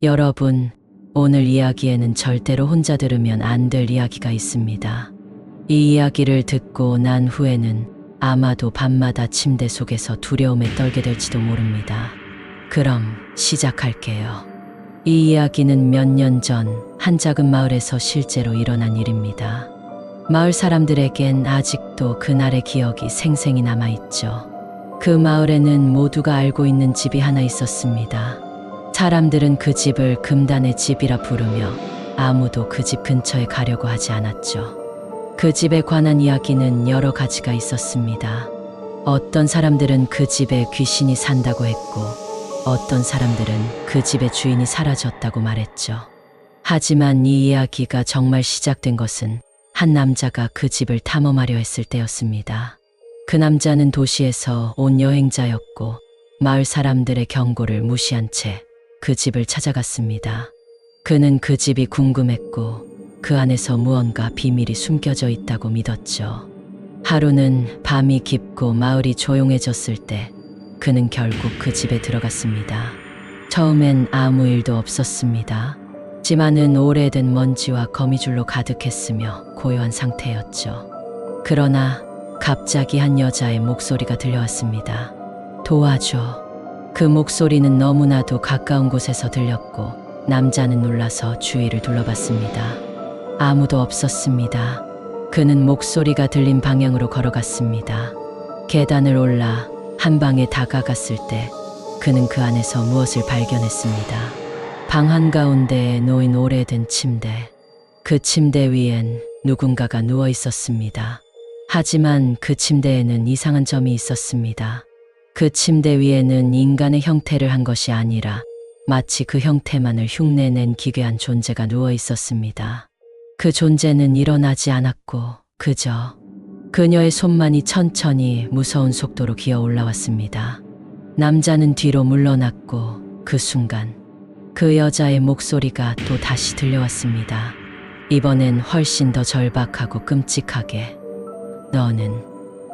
여러분, 오늘 이야기에는 절대로 혼자 들으면 안 될 이야기가 있습니다. 이 이야기를 듣고 난 후에는 아마도 밤마다 침대 속에서 두려움에 떨게 될지도 모릅니다. 그럼 시작할게요. 이 이야기는 몇 년 전 한 작은 마을에서 실제로 일어난 일입니다. 마을 사람들에겐 아직도 그날의 기억이 생생히 남아있죠. 그 마을에는 모두가 알고 있는 집이 하나 있었습니다. 사람들은 그 집을 금단의 집이라 부르며 아무도 그 집 근처에 가려고 하지 않았죠. 그 집에 관한 이야기는 여러 가지가 있었습니다. 어떤 사람들은 그 집에 귀신이 산다고 했고, 어떤 사람들은 그 집의 주인이 사라졌다고 말했죠. 하지만 이 이야기가 정말 시작된 것은 한 남자가 그 집을 탐험하려 했을 때였습니다. 그 남자는 도시에서 온 여행자였고, 마을 사람들의 경고를 무시한 채 그 집을 찾아갔습니다. 그는 그 집이 궁금했고 그 안에서 무언가 비밀이 숨겨져 있다고 믿었죠. 하루는 밤이 깊고 마을이 조용해졌을 때 그는 결국 그 집에 들어갔습니다. 처음엔 아무 일도 없었습니다. 집 안은 오래된 먼지와 거미줄로 가득했으며 고요한 상태였죠. 그러나 갑자기 한 여자의 목소리가 들려왔습니다. 도와줘. 그 목소리는 너무나도 가까운 곳에서 들렸고 남자는 놀라서 주위를 둘러봤습니다. 아무도 없었습니다. 그는 목소리가 들린 방향으로 걸어갔습니다. 계단을 올라 한 방에 다가갔을 때 그는 그 안에서 무엇을 발견했습니다. 방 한가운데에 놓인 오래된 침대. 그 침대 위엔 누군가가 누워 있었습니다. 하지만 그 침대에는 이상한 점이 있었습니다. 그 침대 위에는 인간의 형태를 한 것이 아니라 마치 그 형태만을 흉내낸 기괴한 존재가 누워 있었습니다. 그 존재는 일어나지 않았고 그저 그녀의 손만이 천천히 무서운 속도로 기어 올라왔습니다. 남자는 뒤로 물러났고 그 순간 그 여자의 목소리가 또 다시 들려왔습니다. 이번엔 훨씬 더 절박하고 끔찍하게. 너는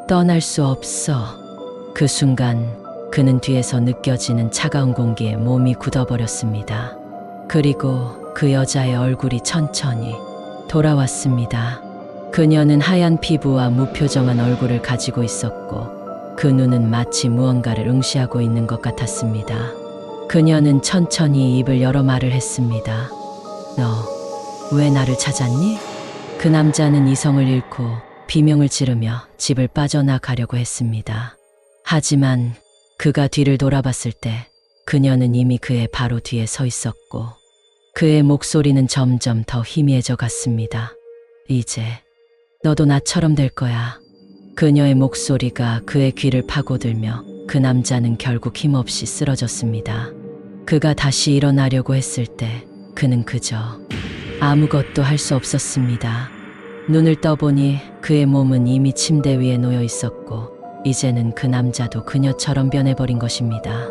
떠날 수 없어. 그 순간 그는 뒤에서 느껴지는 차가운 공기에 몸이 굳어버렸습니다. 그리고 그 여자의 얼굴이 천천히 돌아왔습니다. 그녀는 하얀 피부와 무표정한 얼굴을 가지고 있었고 그 눈은 마치 무언가를 응시하고 있는 것 같았습니다. 그녀는 천천히 입을 열어 말을 했습니다. 너 왜 나를 찾았니? 그 남자는 이성을 잃고 비명을 지르며 집을 빠져나가려고 했습니다. 하지만 그가 뒤를 돌아봤을 때 그녀는 이미 그의 바로 뒤에 서 있었고 그의 목소리는 점점 더 희미해져 갔습니다. 이제 너도 나처럼 될 거야. 그녀의 목소리가 그의 귀를 파고들며 그 남자는 결국 힘없이 쓰러졌습니다. 그가 다시 일어나려고 했을 때 그는 그저 아무것도 할 수 없었습니다. 눈을 떠보니 그의 몸은 이미 침대 위에 놓여 있었고 이제는 그 남자도 그녀처럼 변해버린 것입니다.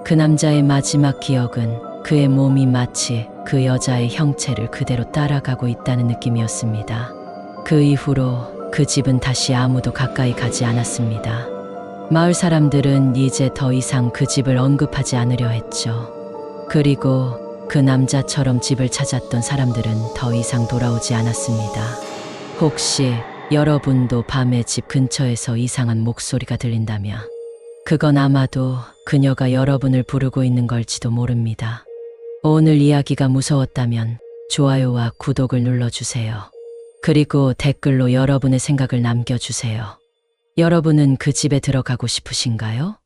그 남자의 마지막 기억은 그의 몸이 마치 그 여자의 형체를 그대로 따라가고 있다는 느낌이었습니다. 그 이후로 그 집은 다시 아무도 가까이 가지 않았습니다. 마을 사람들은 이제 더 이상 그 집을 언급하지 않으려 했죠. 그리고 그 남자처럼 집을 찾았던 사람들은 더 이상 돌아오지 않았습니다. 혹시 여러분도 밤에 집 근처에서 이상한 목소리가 들린다면 그건 아마도 그녀가 여러분을 부르고 있는 걸지도 모릅니다. 오늘 이야기가 무서웠다면 좋아요와 구독을 눌러주세요. 그리고 댓글로 여러분의 생각을 남겨주세요. 여러분은 그 집에 들어가고 싶으신가요?